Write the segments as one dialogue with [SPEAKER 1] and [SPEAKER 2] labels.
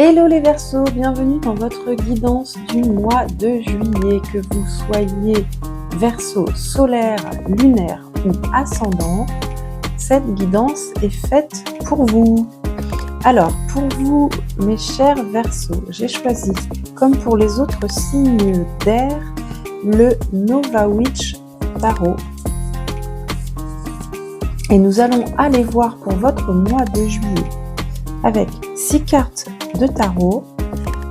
[SPEAKER 1] Hello les Verseaux, bienvenue dans votre guidance du mois de juillet. Que vous soyez Verseau solaire, lunaire ou ascendant, cette guidance est faite pour vous. Alors, pour vous, mes chers Verseaux, j'ai choisi, comme pour les autres signes d'air, le Nova Witch Tarot. Et nous allons aller voir pour votre mois de juillet avec 6 cartes de tarot.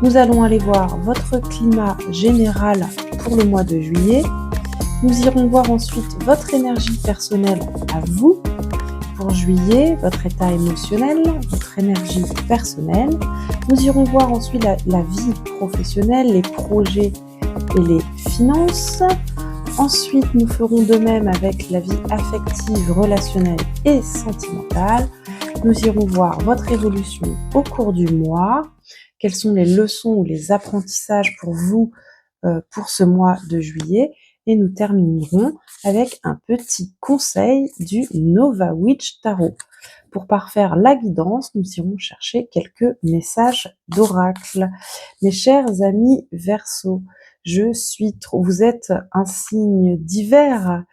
[SPEAKER 1] Nous allons aller voir votre climat général pour le mois de juillet. Nous irons voir ensuite votre énergie personnelle à vous pour juillet, votre état émotionnel, votre énergie personnelle. Nous irons voir ensuite la vie professionnelle, les projets et les finances. Ensuite, nous ferons de même avec la vie affective, relationnelle et sentimentale. Nous irons voir votre évolution au cours du mois, quelles sont les leçons ou les apprentissages pour vous pour ce mois de juillet, et nous terminerons avec un petit conseil du Nova Witch Tarot. Pour parfaire la guidance, nous irons chercher quelques messages d'oracle. Mes chers amis Verseaux, vous êtes un signe d'hiver,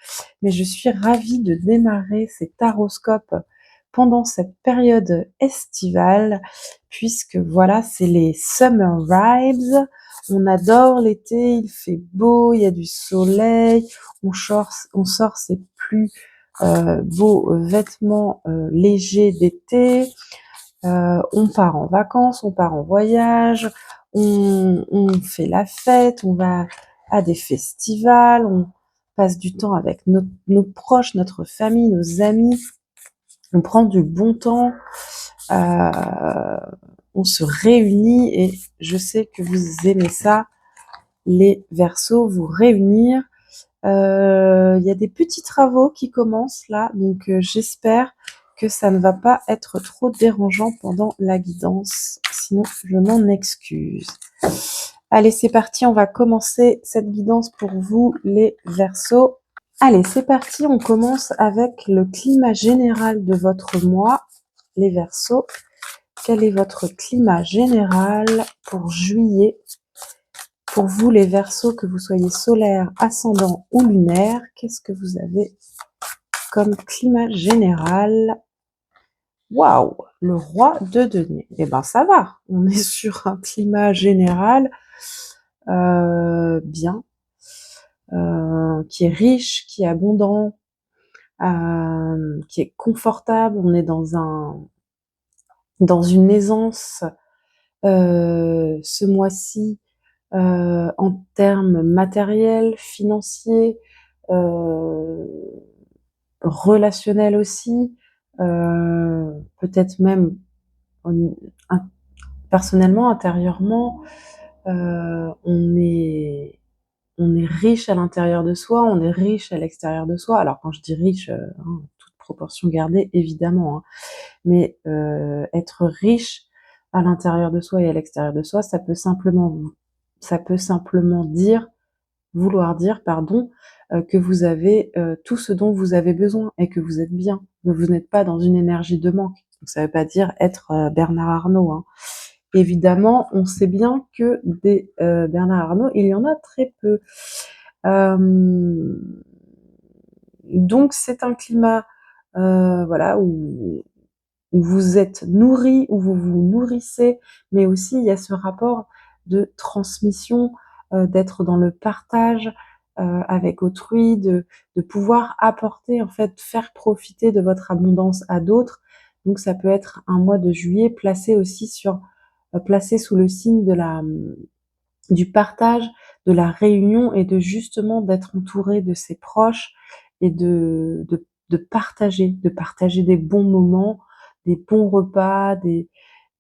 [SPEAKER 1] mais je suis ravie de démarrer ces taroscopes pendant cette période estivale, puisque voilà, c'est les summer vibes. On adore l'été, il fait beau, il y a du soleil, on sort ses plus beaux vêtements légers d'été, on part en vacances, on part en voyage, on fait la fête, on va à des festivals, on passe du temps avec nos proches, notre famille, nos amis, on prend du bon temps, on se réunit, et je sais que vous aimez ça, les Verseaux, vous réunir. Il y a des petits travaux qui commencent là, donc j'espère que ça ne va pas être trop dérangeant pendant la guidance, sinon je m'en excuse. Allez, c'est parti, on va commencer cette guidance pour vous les Verseaux. Allez, c'est parti, on commence avec le climat général de votre mois, les Verseaux. Quel est votre climat général pour juillet? Pour vous, les Verseaux, que vous soyez solaire, ascendant ou lunaire, qu'est-ce que vous avez comme climat général? Waouh, le roi de denier. Eh ben, ça va. On est sur un climat général bien, qui est riche, qui est abondant, qui est confortable. On est dans une aisance ce mois-ci. En termes matériels, financiers, relationnels aussi, peut-être même personnellement, intérieurement, on est riche à l'intérieur de soi, on est riche à l'extérieur de soi. Alors quand je dis riche, toute proportion gardée, évidemment, hein, mais être riche à l'intérieur de soi et à l'extérieur de soi, ça peut simplement vouloir dire, que vous avez tout ce dont vous avez besoin et que vous êtes bien, que vous n'êtes pas dans une énergie de manque. Donc ça ne veut pas dire être Bernard Arnault, hein. Évidemment, on sait bien que des Bernard Arnault, il y en a très peu. Donc c'est un climat voilà, où vous êtes nourri, où vous vous nourrissez, mais aussi il y a ce rapport de transmission, d'être dans le partage avec autrui, de pouvoir apporter, en fait, faire profiter de votre abondance à d'autres. Donc ça peut être un mois de juillet placé sous le signe du partage, de la réunion, et de justement d'être entouré de ses proches, et de partager des bons moments, des bons repas, des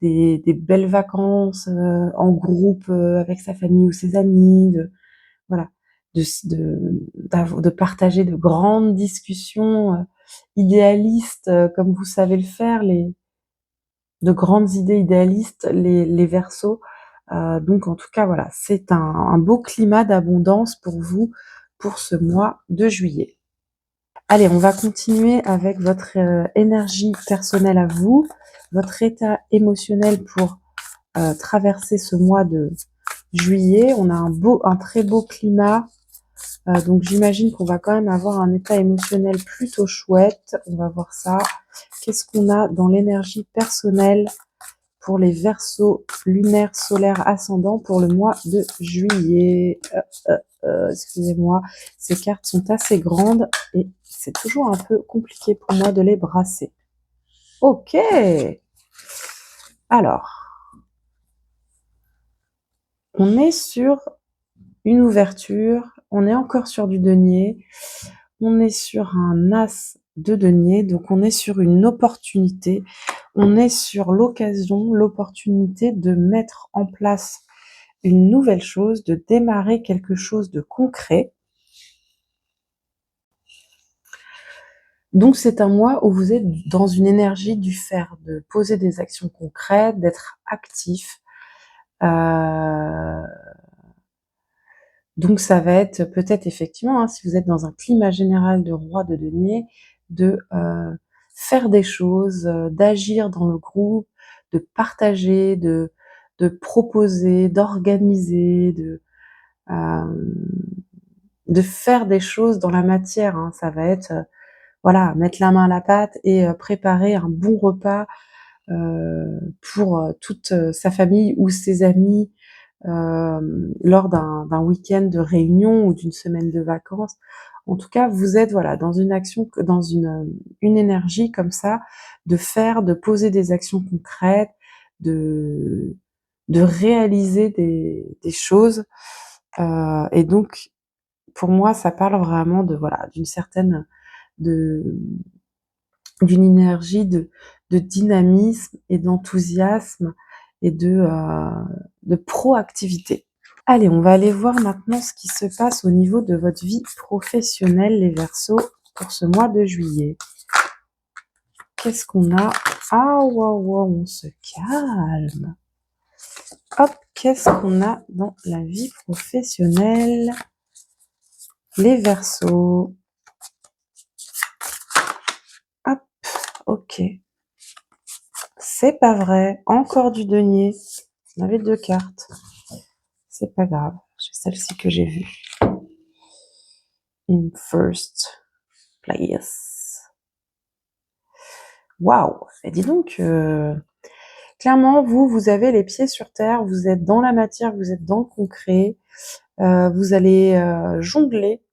[SPEAKER 1] belles vacances en groupe avec sa famille ou ses amis, voilà, de partager de grandes discussions idéalistes, comme vous savez le faire, de grandes idées idéalistes, les Verseaux. Donc en tout cas, voilà, c'est un beau climat d'abondance pour vous pour ce mois de juillet. Allez, on va continuer avec votre énergie personnelle à vous, votre état émotionnel pour traverser ce mois de juillet. On a un très beau climat. Donc j'imagine qu'on va quand même avoir un état émotionnel plutôt chouette. On va voir ça. Qu'est-ce qu'on a dans l'énergie personnelle pour les Verseaux lunaires, solaires, ascendants pour le mois de juillet? Excusez-moi, ces cartes sont assez grandes et c'est toujours un peu compliqué pour moi de les brasser. Ok. Alors, on est sur une ouverture, on est encore sur du denier, on est sur un as de denier, donc on est sur une opportunité, on est sur l'occasion, l'opportunité de mettre en place une nouvelle chose, de démarrer quelque chose de concret. Donc c'est un mois où vous êtes dans une énergie du faire, de poser des actions concrètes, d'être actif. Donc ça va être peut-être effectivement, hein, si vous êtes dans un climat général de roi de denier, de faire des choses, d'agir dans le groupe, de partager, de proposer, d'organiser, de faire des choses dans la matière. Hein. Ça va être voilà, mettre la main à la pâte et préparer un bon repas pour toute sa famille ou ses amis lors d'un week-end de réunion ou d'une semaine de vacances. En tout cas, vous êtes voilà dans une action, dans une énergie comme ça, de faire, de poser des actions concrètes, de réaliser des choses. Et donc, pour moi, ça parle vraiment de voilà d'une certaine d'une énergie de dynamisme et d'enthousiasme et de proactivité. Allez, on va aller voir maintenant ce qui se passe au niveau de votre vie professionnelle, les Verseaux, pour ce mois de juillet. Qu'est-ce qu'on a? Ah, waouh, on se calme. Hop, qu'est-ce qu'on a dans la vie professionnelle, les Verseaux? Hop, ok. C'est pas vrai. Encore du denier. On avait 2 cartes. C'est pas grave. J'ai celle-ci que j'ai vue. In first place. Waouh. Et dis donc, clairement, vous avez les pieds sur terre. Vous êtes dans la matière, vous êtes dans le concret. Vous allez jongler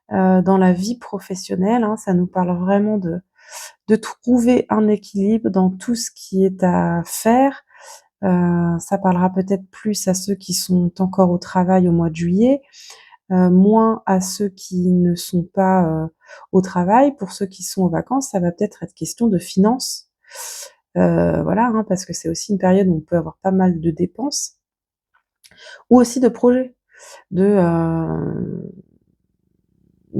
[SPEAKER 1] dans la vie professionnelle. Hein. Ça nous parle vraiment de trouver un équilibre dans tout ce qui est à faire. Ça parlera peut-être plus à ceux qui sont encore au travail au mois de juillet, moins à ceux qui ne sont pas au travail. Pour ceux qui sont en vacances, ça va peut-être être question de finances. Voilà, hein, parce que c'est aussi une période où on peut avoir pas mal de dépenses, ou aussi de projets, une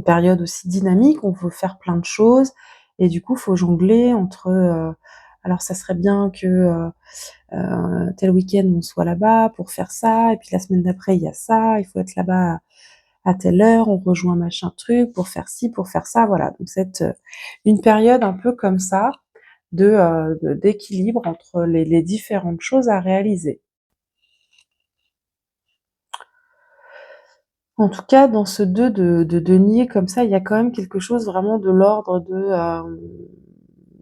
[SPEAKER 1] période aussi dynamique, on veut faire plein de choses, et du coup, faut jongler entre alors ça serait bien que tel week-end on soit là-bas pour faire ça, et puis la semaine d'après il y a ça, il faut être là-bas à telle heure, on rejoint machin truc pour faire ci, pour faire ça, voilà. Donc c'est une période un peu comme ça d'équilibre entre les différentes choses à réaliser. En tout cas, dans ce 2 de denier comme ça, il y a quand même quelque chose vraiment de l'ordre de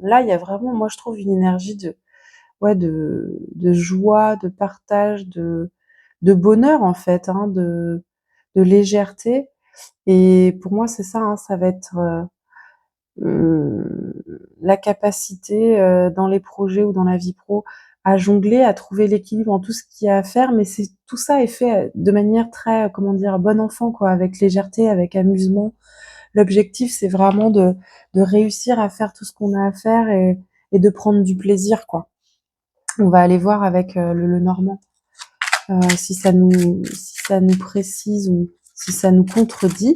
[SPEAKER 1] là, il y a vraiment, moi je trouve, une énergie de joie, de partage, de bonheur en fait, hein, de légèreté. Et pour moi, c'est ça, hein, ça va être la capacité dans les projets ou dans la vie pro à jongler, à trouver l'équilibre en tout ce qu'il y a à faire, mais tout ça est fait de manière très, comment dire, bon enfant, quoi, avec légèreté, avec amusement. L'objectif, c'est vraiment de réussir à faire tout ce qu'on a à faire et de prendre du plaisir, quoi. On va aller voir avec le Normand si ça nous précise ou si ça nous contredit,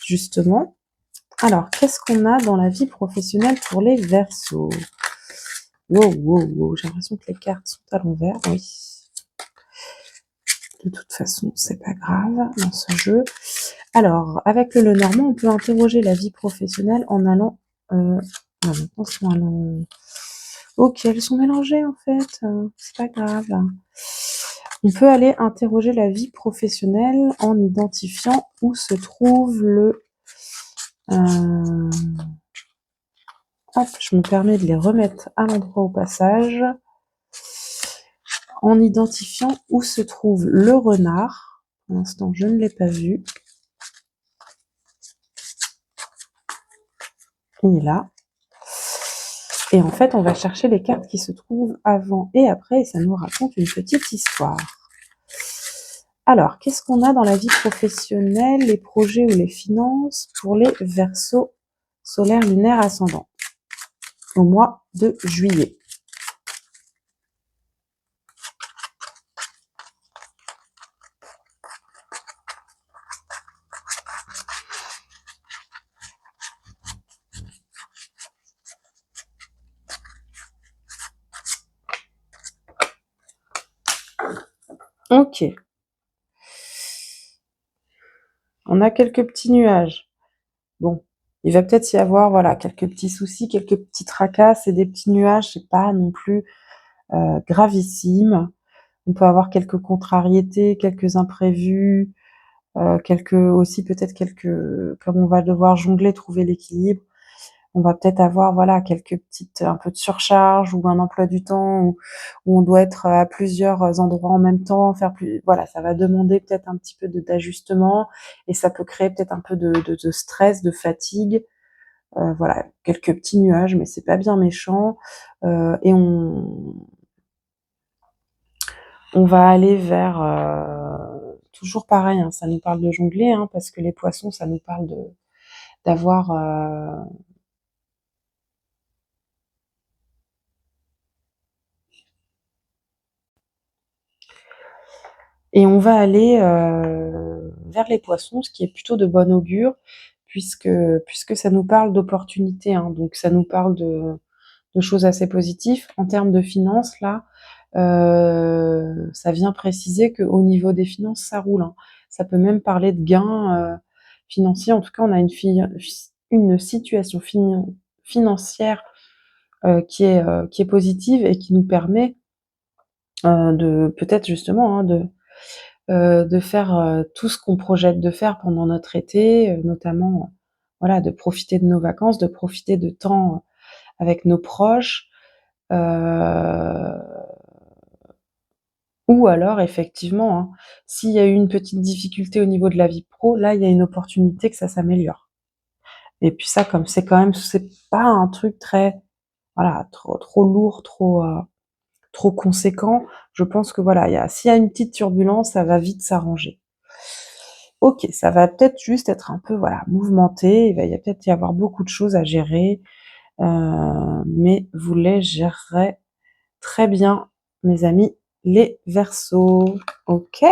[SPEAKER 1] justement. Alors, qu'est-ce qu'on a dans la vie professionnelle pour les Verseaux? Wow, j'ai l'impression que les cartes sont à l'envers, oui. De toute façon, c'est pas grave dans ce jeu. Alors, avec le Lenormand, on peut interroger la vie professionnelle en allant... non, maintenant, c'est en allant... Ok, elles sont mélangées en fait, c'est pas grave. On peut aller interroger la vie professionnelle en identifiant où se trouve le... hop, je me permets de les remettre à l'endroit au passage. En identifiant où se trouve le renard. Pour l'instant, je ne l'ai pas vu. Il est là. Et en fait, on va chercher les cartes qui se trouvent avant et après, et ça nous raconte une petite histoire. Alors, qu'est-ce qu'on a dans la vie professionnelle, les projets ou les finances pour les Verseaux solaires, lunaires, ascendants au mois de juillet? Ok. On a quelques petits nuages. Bon, il va peut-être y avoir, voilà, quelques petits soucis, quelques petits tracas, c'est des petits nuages, c'est pas non plus gravissime. On peut avoir quelques contrariétés, quelques imprévus, quelques aussi peut-être quelques, comme on va devoir jongler, trouver l'équilibre. On va peut-être avoir voilà quelques petites un peu de surcharge ou un emploi du temps où on doit être à plusieurs endroits en même temps, faire plus voilà, ça va demander peut-être un petit peu d'ajustement et ça peut créer peut-être un peu de stress, de fatigue. Voilà, quelques petits nuages, mais c'est pas bien méchant. Et on va aller vers toujours pareil, hein, ça nous parle de jongler, hein, parce que les poissons, ça nous parle de d'avoir et on va aller vers les poissons, ce qui est plutôt de bon augure, puisque ça nous parle d'opportunités, hein, donc ça nous parle de choses assez positives. En termes de finances, là, ça vient préciser qu'au niveau des finances, ça roule, hein. Ça peut même parler de gains financiers. En tout cas, on a une situation financière qui est positive et qui nous permet de peut-être justement, hein, de faire tout ce qu'on projette de faire pendant notre été, notamment voilà, de profiter de nos vacances, de profiter de temps avec nos proches, euh, ou alors effectivement, hein, s'il y a eu une petite difficulté au niveau de la vie pro, là il y a une opportunité que ça s'améliore. Et puis ça, comme c'est quand même, c'est pas un truc très, voilà, trop lourd, trop conséquent. Je pense que voilà, s'il y a une petite turbulence, ça va vite s'arranger. Ok, ça va peut-être juste être un peu voilà mouvementé, il va peut-être y avoir beaucoup de choses à gérer, mais vous les gérerez très bien, mes amis, les Verseaux. Ok.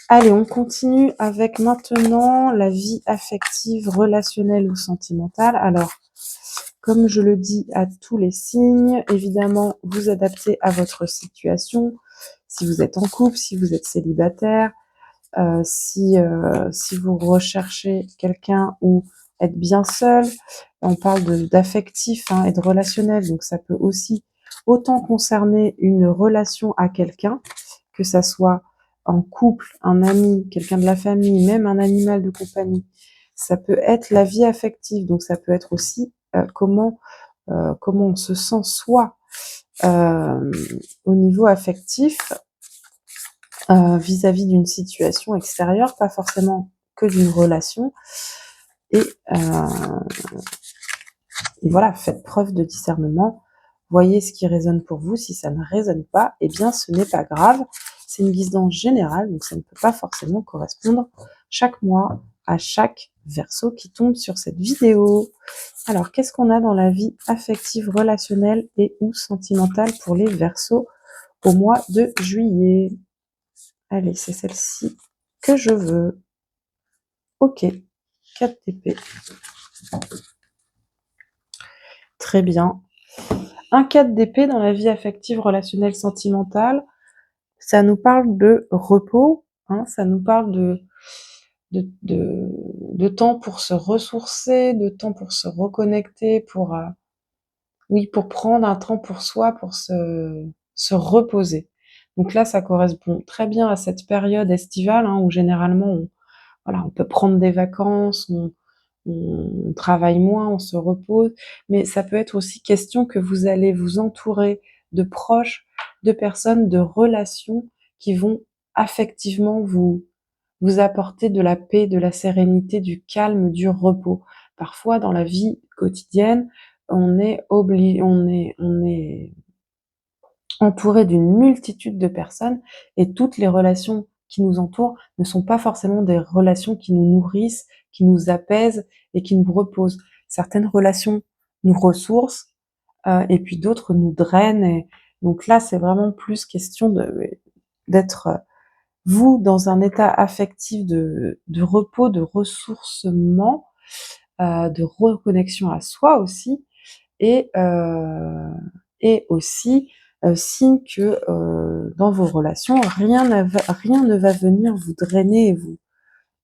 [SPEAKER 1] Allez, on continue avec maintenant la vie affective, relationnelle ou sentimentale. Alors, comme je le dis à tous les signes, évidemment, vous adaptez à votre situation. Si vous êtes en couple, si vous êtes célibataire, si vous recherchez quelqu'un ou être bien seul, on parle d'affectif hein, et de relationnel, donc ça peut aussi autant concerner une relation à quelqu'un, que ça soit en couple, un ami, quelqu'un de la famille, même un animal de compagnie. Ça peut être la vie affective, donc ça peut être aussi comment on se sent soi au niveau affectif vis-à-vis d'une situation extérieure, pas forcément que d'une relation. Et, et voilà, faites preuve de discernement. Voyez ce qui résonne pour vous. Si ça ne résonne pas, eh bien, ce n'est pas grave. C'est une guidance générale, donc ça ne peut pas forcément correspondre chaque mois à chaque verso qui tombe sur cette vidéo. Alors, qu'est-ce qu'on a dans la vie affective, relationnelle et ou sentimentale pour les versos au mois de juillet? Allez, c'est celle-ci que je veux. Ok, 4 d'épée. Très bien. Un 4 d'épée dans la vie affective, relationnelle, sentimentale, ça nous parle de repos, hein, ça nous parle de temps pour se ressourcer, de temps pour se reconnecter, Oui, pour prendre un temps pour soi, pour se reposer. Donc là, ça correspond très bien à cette période estivale, hein, où généralement on peut prendre des vacances, on travaille moins, on se repose, mais ça peut être aussi question que vous allez vous entourer de proches, de personnes, de relations qui vont affectivement vous apporter de la paix, de la sérénité, du calme, du repos. Parfois, dans la vie quotidienne, on est entouré d'une multitude de personnes et toutes les relations qui nous entourent ne sont pas forcément des relations qui nous nourrissent, qui nous apaisent et qui nous reposent. Certaines relations nous ressourcent, et puis d'autres nous drainent et donc là, c'est vraiment plus question d'être, vous, dans un état affectif de repos, de ressourcement, de reconnexion à soi aussi et, aussi signe que dans vos relations, rien ne va venir vous drainer et vous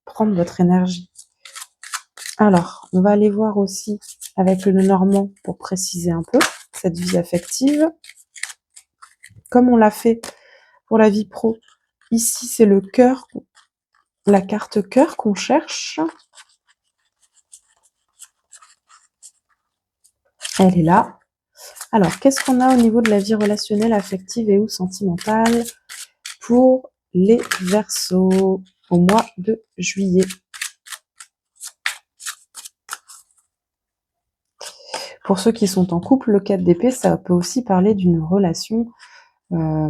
[SPEAKER 1] prendre votre énergie. Alors, on va aller voir aussi avec le Normand pour préciser un peu cette vie affective. Comme on l'a fait pour la vie pro, ici c'est le cœur, la carte cœur qu'on cherche. Elle est là. Alors, qu'est-ce qu'on a au niveau de la vie relationnelle, affective et ou sentimentale pour les Verseaux au mois de juillet? Pour ceux qui sont en couple, le 4 d'épée, ça peut aussi parler d'une relation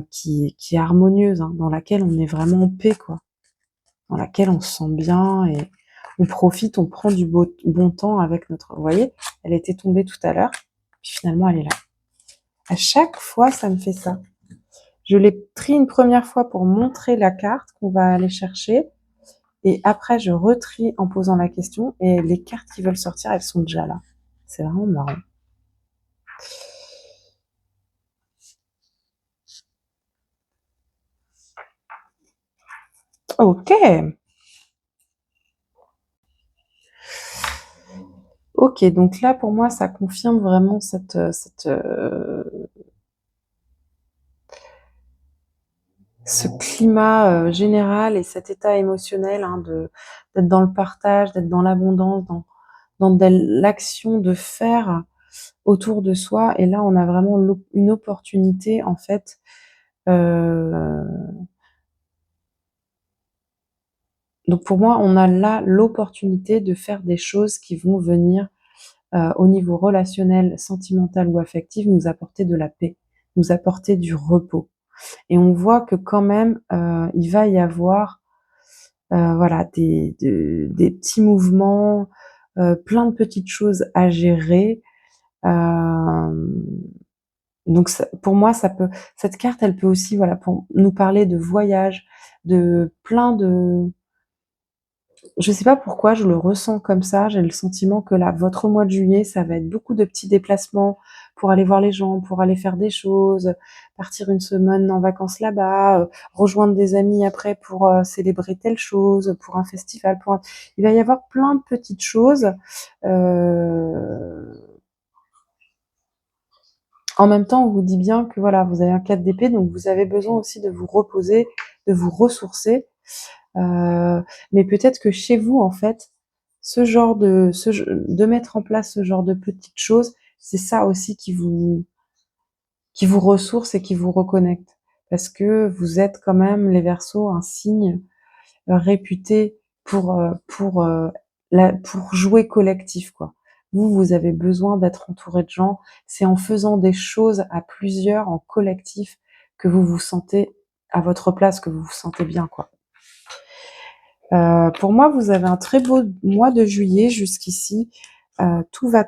[SPEAKER 1] qui est harmonieuse, hein, dans laquelle on est vraiment en paix, quoi. Dans laquelle on se sent bien et on profite, on prend du bon temps avec notre... Vous voyez, elle était tombée tout à l'heure, puis finalement elle est là. À chaque fois, ça me fait ça. Je l'ai pris une première fois pour montrer la carte qu'on va aller chercher. Et après, je retrie en posant la question. Et les cartes qui veulent sortir, elles sont déjà là. C'est vraiment marrant. Ok. Ok, donc là, pour moi, ça confirme vraiment ce climat général et cet état émotionnel, hein, d'être dans le partage, d'être dans l'abondance, dans l'action de faire autour de soi. Et là, on a vraiment une opportunité, en fait. Donc pour moi, on a là l'opportunité de faire des choses qui vont venir au niveau relationnel, sentimental ou affectif, nous apporter de la paix, nous apporter du repos. Et on voit que quand même, il va y avoir voilà, des petits mouvements, plein de petites choses à gérer. Donc pour moi, cette carte, elle peut aussi, voilà, pour nous parler de voyage, de plein de... Je sais pas pourquoi, je le ressens comme ça. J'ai le sentiment que là, votre mois de juillet, ça va être beaucoup de petits déplacements pour aller voir les gens, pour aller faire des choses, partir une semaine en vacances là-bas, rejoindre des amis après pour célébrer telle chose, pour un festival. Il va y avoir plein de petites choses. En même temps, on vous dit bien que voilà, vous avez un 4 d'épée, donc vous avez besoin aussi de vous reposer, de vous ressourcer. Mais peut-être que chez vous, en fait, de mettre en place ce genre de petites choses, c'est ça aussi qui vous ressource et qui vous reconnecte. Parce que vous êtes quand même, les Verseaux, un signe réputé pour jouer collectif, quoi. Vous avez besoin d'être entouré de gens. C'est en faisant des choses à plusieurs, en collectif, que vous vous sentez à votre place, que vous vous sentez bien, quoi. Pour moi, vous avez un très beau mois de juillet jusqu'ici. Tout va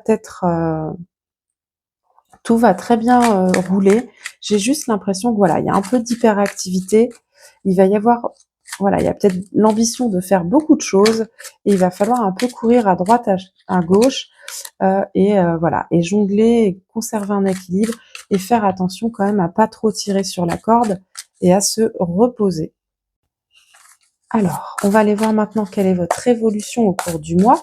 [SPEAKER 1] très bien rouler. J'ai juste l'impression que voilà, il y a un peu d'hyperactivité. Il va y avoir, voilà, il y a peut-être l'ambition de faire beaucoup de choses et il va falloir un peu courir à droite, à gauche voilà, et jongler, et conserver un équilibre et faire attention quand même à pas trop tirer sur la corde et à se reposer. Alors, on va aller voir maintenant quelle est votre évolution au cours du mois.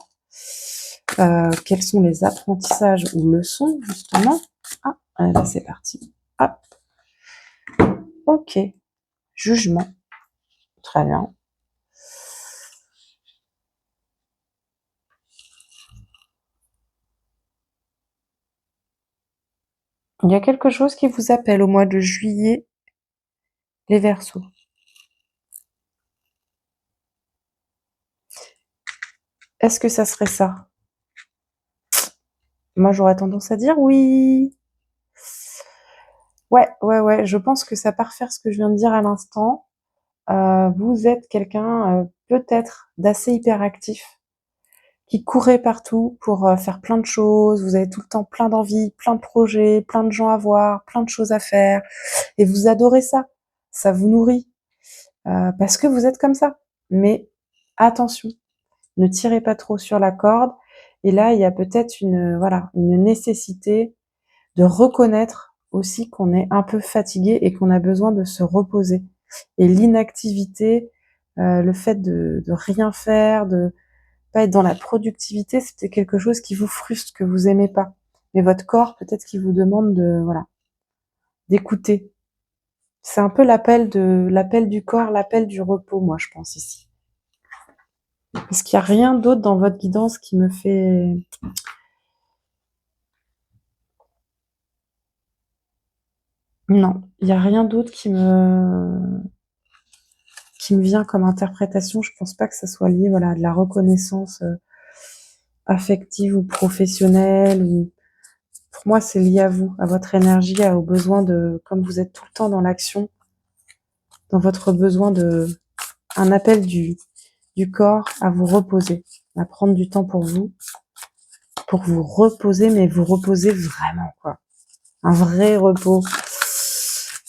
[SPEAKER 1] quels sont les apprentissages ou leçons, justement. Ah, là, c'est parti. Hop. Ok. Jugement. Très bien. Il y a quelque chose qui vous appelle au mois de juillet, les Verseaux. Est-ce que ça serait ça? Moi, j'aurais tendance à dire oui. Ouais, je pense que ça parfaire ce que je viens de dire à l'instant. Vous êtes quelqu'un, peut-être d'assez hyperactif, qui courait partout pour, faire plein de choses. Vous avez tout le temps plein d'envies, plein de projets, plein de gens à voir, plein de choses à faire et vous adorez ça. Ça vous nourrit, parce que vous êtes comme ça. Mais attention, ne tirez pas trop sur la corde et là, il y a peut-être voilà, une nécessité de reconnaître aussi qu'on est un peu fatigué et qu'on a besoin de se reposer. Et l'inactivité, le fait de rien faire, de pas être dans la productivité, c'est peut-être quelque chose qui vous frustre, que vous aimez pas. Mais votre corps, peut-être qu'il vous demande voilà, d'écouter. C'est un peu l'appel du corps, l'appel du repos, moi, je pense ici. Parce qu'il n'y a rien d'autre dans votre guidance qui me fait... Non, il n'y a rien d'autre qui me vient comme interprétation. Je pense pas que ça soit lié, voilà, à de la reconnaissance affective ou professionnelle. Pour moi, c'est lié à vous, à votre énergie, au besoin comme vous êtes tout le temps dans l'action, dans votre besoin un appel du corps à vous reposer, à prendre du temps pour vous reposer, mais vous reposer vraiment, quoi. Un vrai repos.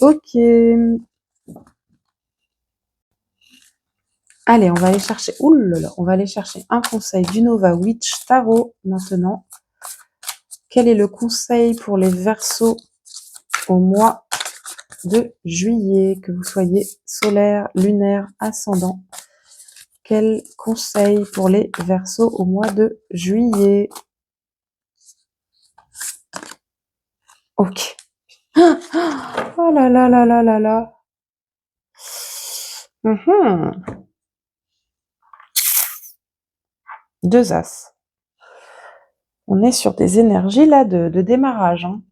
[SPEAKER 1] Ok. Allez, on va aller chercher, on va aller chercher un conseil du Nova Witch Tarot maintenant. Quel est le conseil pour les Verseaux au mois de juillet, que vous soyez solaire, lunaire, ascendant? Quel conseil pour les Verseaux au mois de juillet? Ok. Oh là là là là là là. Deux As. On est sur des énergies là de démarrage. Hein.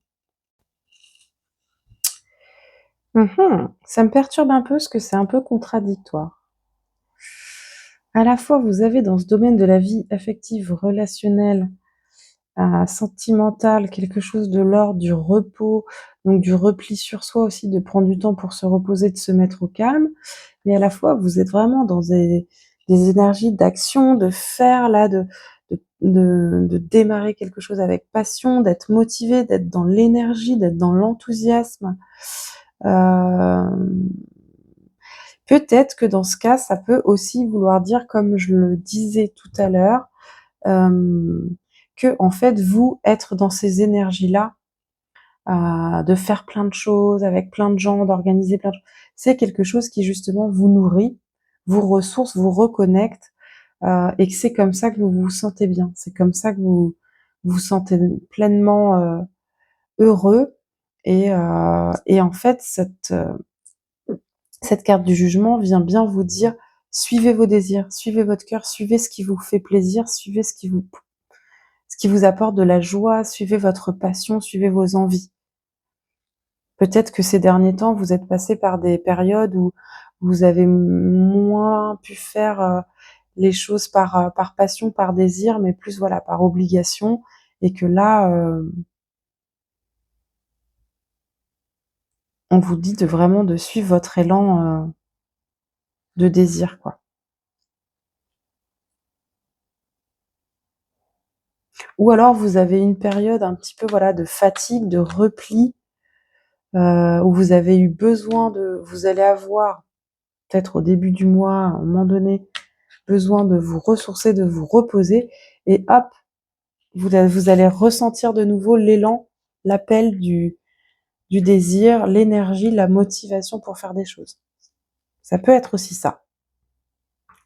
[SPEAKER 1] Ça me perturbe un peu parce que c'est un peu contradictoire. À la fois, vous avez dans ce domaine de la vie affective, relationnelle, sentimentale, quelque chose de l'ordre du repos, donc du repli sur soi aussi, de prendre du temps pour se reposer, de se mettre au calme. Mais à la fois, vous êtes vraiment dans des énergies d'action, de faire, là, de démarrer quelque chose avec passion, d'être motivé, d'être dans l'énergie, d'être dans l'enthousiasme. Peut-être que dans ce cas, ça peut aussi vouloir dire, comme je le disais tout à l'heure, que en fait, vous, être dans ces énergies-là, de faire plein de choses avec plein de gens, d'organiser plein de choses, c'est quelque chose qui justement vous nourrit, vous ressource, vous reconnecte, et que c'est comme ça que vous vous sentez bien. C'est comme ça que vous vous sentez pleinement heureux. Et en fait, cette carte du jugement vient bien vous dire, suivez vos désirs, suivez votre cœur, suivez ce qui vous fait plaisir, suivez ce qui vous apporte de la joie, suivez votre passion, suivez vos envies. Peut-être que ces derniers temps, vous êtes passé par des périodes où vous avez moins pu faire les choses par passion, par désir, mais plus voilà, par obligation, et que là, on vous dit vraiment de suivre votre élan de désir, quoi. Ou alors vous avez une période un petit peu voilà de fatigue, de repli, où vous avez eu besoin vous allez avoir peut-être au début du mois, à un moment donné, besoin de vous ressourcer, de vous reposer, et hop, vous allez ressentir de nouveau l'élan, l'appel du désir, l'énergie, la motivation pour faire des choses. Ça peut être aussi ça.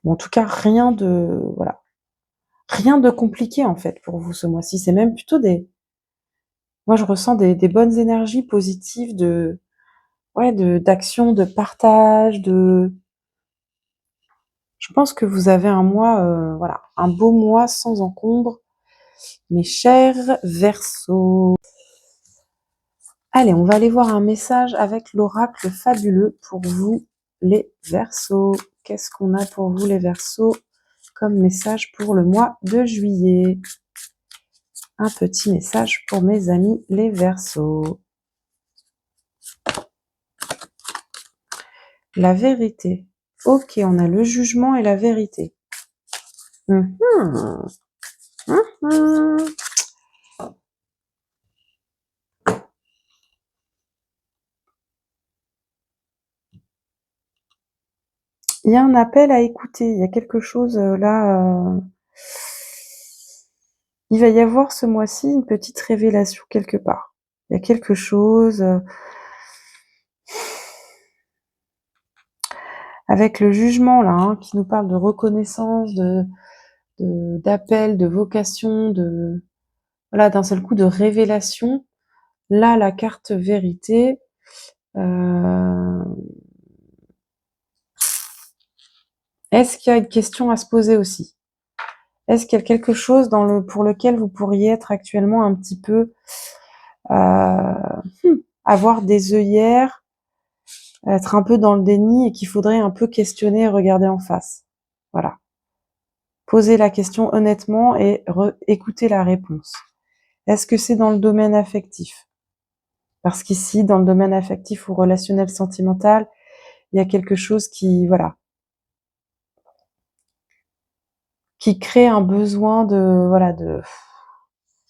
[SPEAKER 1] Bon, en tout cas, rien de voilà, Rien de compliqué en fait pour vous ce mois-ci. C'est même plutôt moi je ressens des bonnes énergies positives d'action, de partage, je pense que vous avez un mois, voilà, un beau mois sans encombre, mes chers Verseaux. Allez, on va aller voir un message avec l'oracle fabuleux pour vous, les Verseaux. Qu'est-ce qu'on a pour vous, les Verseaux, comme message pour le mois de juillet? Un petit message pour mes amis, les Verseaux. La vérité. Ok, on a le jugement et la vérité. Mhm. Mhm. Il y a un appel à écouter, il y a quelque chose là. Il va y avoir ce mois-ci une petite révélation quelque part. Il y a quelque chose avec le jugement là, hein, qui nous parle de reconnaissance, d'appel, de vocation, voilà, d'un seul coup de révélation. Là, la carte vérité. Est-ce qu'il y a une question à se poser aussi? Est-ce qu'il y a quelque chose pour lequel vous pourriez être actuellement un petit peu avoir des œillères, être un peu dans le déni et qu'il faudrait un peu questionner et regarder en face. Voilà. Posez la question honnêtement et écoutez la réponse. Est-ce que c'est dans le domaine affectif? Parce qu'ici, dans le domaine affectif ou relationnel sentimental, il y a quelque chose qui, voilà, qui crée un besoin il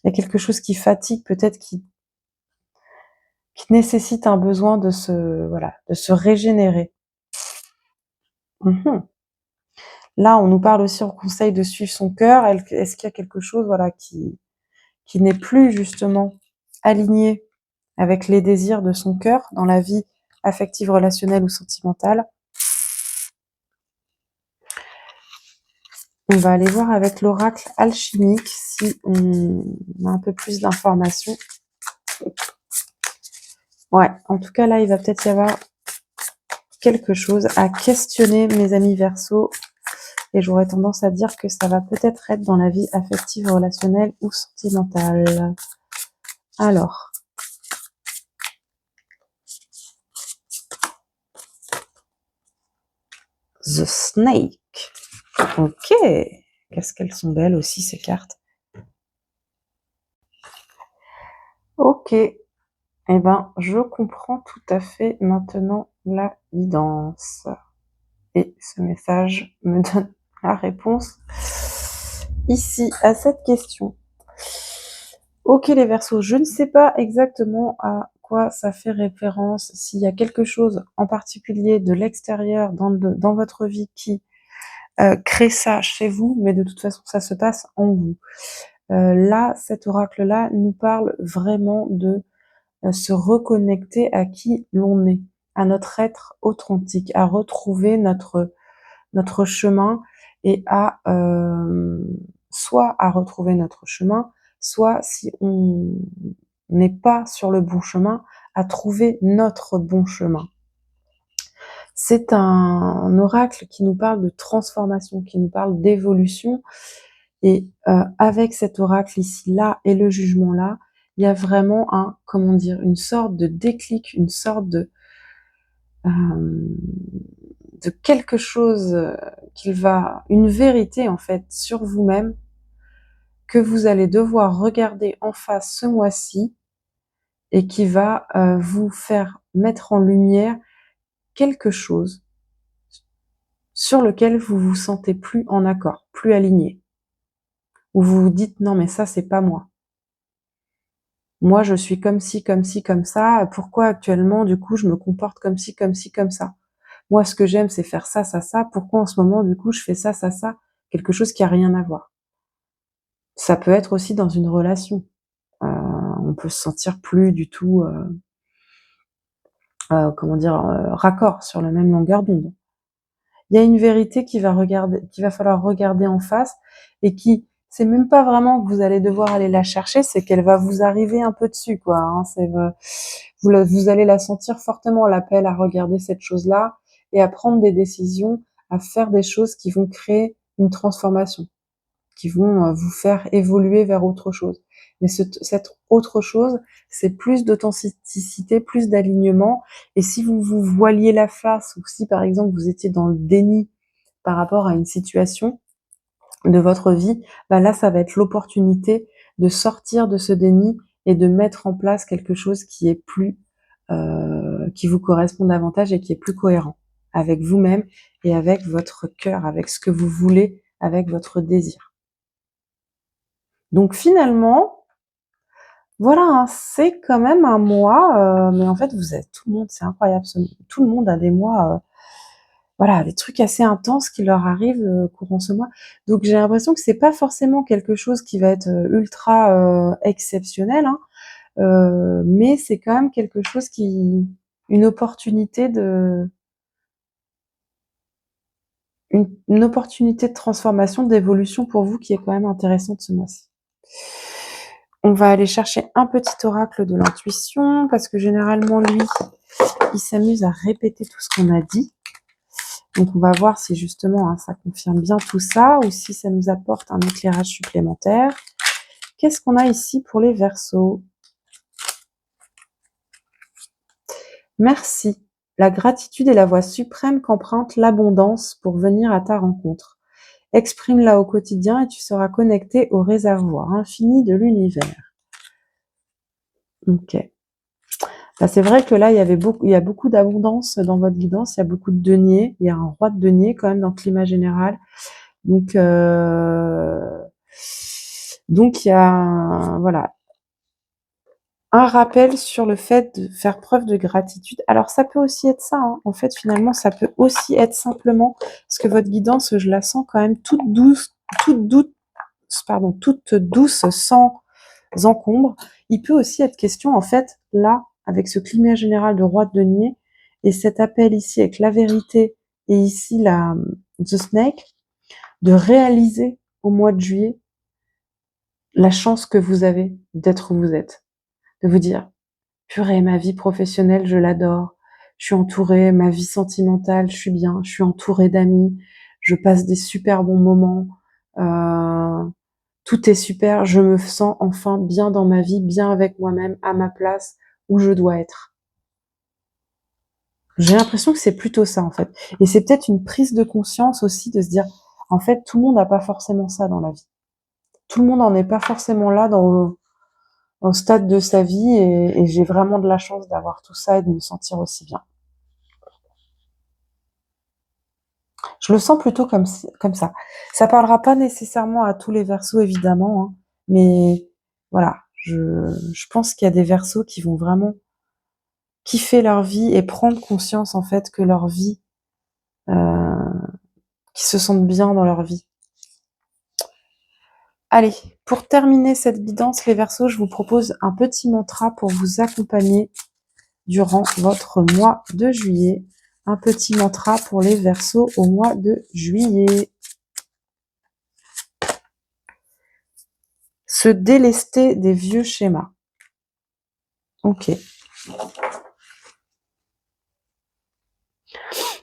[SPEAKER 1] y a quelque chose qui fatigue, peut-être qui nécessite un besoin de se régénérer. Là, on nous parle aussi en conseil de suivre son cœur. Est-ce qu'il y a quelque chose, voilà, qui n'est plus justement aligné avec les désirs de son cœur dans la vie affective, relationnelle ou sentimentale? On va aller voir avec l'oracle alchimique si on a un peu plus d'informations. Ouais, en tout cas là, il va peut-être y avoir quelque chose à questionner, mes amis Verseaux, et j'aurais tendance à dire que ça va peut-être être dans la vie affective, relationnelle ou sentimentale. Alors, The Snake. Ok, qu'est-ce qu'elles sont belles aussi ces cartes. Ok, eh ben je comprends tout à fait maintenant la guidance. Et ce message me donne la réponse ici à cette question. Ok les Verseaux, je ne sais pas exactement à quoi ça fait référence, s'il y a quelque chose en particulier de l'extérieur dans votre vie qui crée ça chez vous, mais de toute façon ça se passe en vous. Là, cet oracle-là nous parle vraiment de se reconnecter à qui l'on est, à notre être authentique, à retrouver notre chemin et soit à retrouver notre chemin, soit si on n'est pas sur le bon chemin, à trouver notre bon chemin. C'est un oracle qui nous parle de transformation, qui nous parle d'évolution. Et avec cet oracle ici, là, et le jugement là, il y a vraiment une sorte de déclic, une sorte de quelque chose une vérité en fait sur vous-même que vous allez devoir regarder en face ce mois-ci et qui va vous faire mettre en lumière quelque chose sur lequel vous vous sentez plus en accord, plus aligné. Où vous vous dites non mais ça c'est pas moi. Moi je suis comme ci, comme ci, comme ça, pourquoi actuellement du coup je me comporte comme ci, comme ci, comme ça? Moi ce que j'aime c'est faire ça, ça, ça, pourquoi en ce moment du coup je fais ça, ça, ça? Quelque chose qui a rien à voir. Ça peut être aussi dans une relation. On peut se sentir plus du tout, raccord sur la même longueur d'onde. Il y a une vérité qu'il va falloir regarder en face et qui, c'est même pas vraiment que vous allez devoir aller la chercher, c'est qu'elle va vous arriver un peu dessus, quoi. Hein. Vous allez la sentir fortement, l'appel à regarder cette chose-là et à prendre des décisions, à faire des choses qui vont créer une transformation, qui vont vous faire évoluer vers autre chose. Mais cette autre chose, c'est plus d'authenticité, plus d'alignement. Et si vous vous voiliez la face, ou si par exemple vous étiez dans le déni par rapport à une situation de votre vie, bah là ça va être l'opportunité de sortir de ce déni et de mettre en place quelque chose qui est plus, qui vous correspond davantage et qui est plus cohérent avec vous-même et avec votre cœur, avec ce que vous voulez, avec votre désir. Donc finalement, voilà, hein, c'est quand même un mois, mais en fait vous êtes tout le monde, c'est incroyable, tout le monde a des mois, voilà, des trucs assez intenses qui leur arrivent courant ce mois. Donc j'ai l'impression que c'est pas forcément quelque chose qui va être ultra exceptionnel, hein, mais c'est quand même quelque chose une opportunité une opportunité de transformation, d'évolution pour vous qui est quand même intéressante ce mois-ci. On va aller chercher un petit oracle de l'intuition parce que généralement lui, il s'amuse à répéter tout ce qu'on a dit. Donc on va voir si justement hein, ça confirme bien tout ça ou si ça nous apporte un éclairage supplémentaire. Qu'est-ce qu'on a ici pour les Verseaux? Merci. La gratitude est la voie suprême qu'emprunte l'abondance pour venir à ta rencontre. Exprime-la au quotidien et tu seras connecté au réservoir infini de l'univers. Ok. Bah, c'est vrai que là, il y a beaucoup d'abondance dans votre guidance. Il y a beaucoup de deniers. Il y a un roi de deniers quand même dans le climat général. Donc il y a voilà un rappel sur le fait de faire preuve de gratitude. Alors ça peut aussi être ça. Hein. En fait, finalement, ça peut aussi être simplement parce que votre guidance, je la sens quand même toute douce, toute douce, sans encombre. Il peut aussi être question, en fait, là, avec ce climat général de roi de denier et cet appel ici avec la vérité et ici the snake, de réaliser au mois de juillet la chance que vous avez d'être où vous êtes. De vous dire, purée, ma vie professionnelle, je l'adore. Je suis entourée, ma vie sentimentale, je suis bien. Je suis entourée d'amis. Je passe des super bons moments. Tout est super. Je me sens enfin bien dans ma vie, bien avec moi-même, à ma place, où je dois être. J'ai l'impression que c'est plutôt ça, en fait. Et c'est peut-être une prise de conscience aussi de se dire, en fait, tout le monde n'a pas forcément ça dans la vie. Tout le monde n'en est pas forcément là dans au stade de sa vie et j'ai vraiment de la chance d'avoir tout ça et de me sentir aussi bien. Je le sens plutôt comme ça. Ça parlera pas nécessairement à tous les Verseaux évidemment, hein, mais voilà, je pense qu'il y a des Verseaux qui vont vraiment kiffer leur vie et prendre conscience en fait que leur vie, qu'ils se sentent bien dans leur vie. Allez, pour terminer cette guidance, les Verseaux, je vous propose un petit mantra pour vous accompagner durant votre mois de juillet. Un petit mantra pour les Verseaux au mois de juillet. Se délester des vieux schémas. Ok.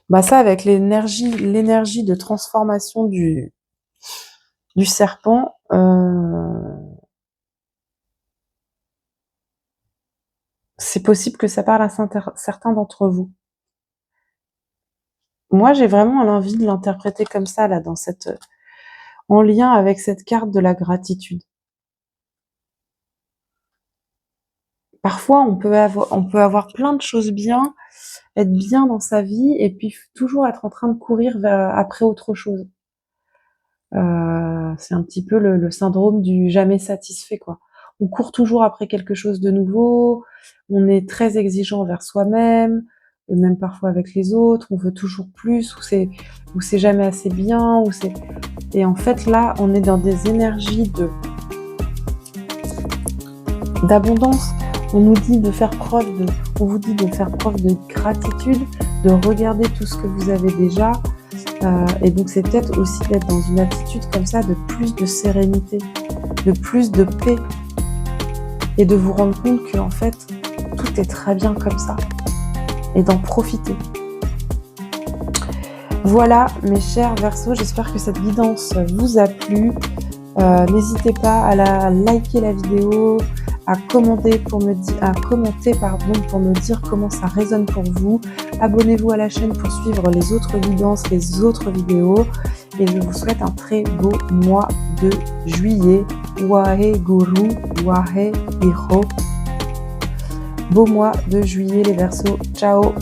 [SPEAKER 1] Bah ça, avec l'énergie de transformation du serpent, c'est possible que ça parle à certains d'entre vous. Moi, j'ai vraiment l'envie de l'interpréter comme ça, là, en lien avec cette carte de la gratitude. Parfois, on peut avoir plein de choses bien, être bien dans sa vie, et puis toujours être en train de courir après autre chose. C'est un petit peu le syndrome du jamais satisfait, quoi. On court toujours après quelque chose de nouveau, on est très exigeant envers soi-même, et même parfois avec les autres, on veut toujours plus, ou c'est jamais assez bien, et en fait là, on est dans des énergies d'abondance. On vous dit de faire preuve de gratitude, de regarder tout ce que vous avez déjà, Et donc c'est peut-être aussi d'être dans une attitude comme ça de plus de sérénité, de plus de paix, et de vous rendre compte que en fait tout est très bien comme ça, et d'en profiter. Voilà mes chers Verseaux, j'espère que cette guidance vous a plu. N'hésitez pas à liker la vidéo, à commenter pour me dire comment ça résonne pour vous. Abonnez-vous à la chaîne pour suivre les autres guidances, les autres vidéos. Et je vous souhaite un très beau mois de juillet. Waheguru, Waheguru. Beau mois de juillet les Verseaux. Ciao!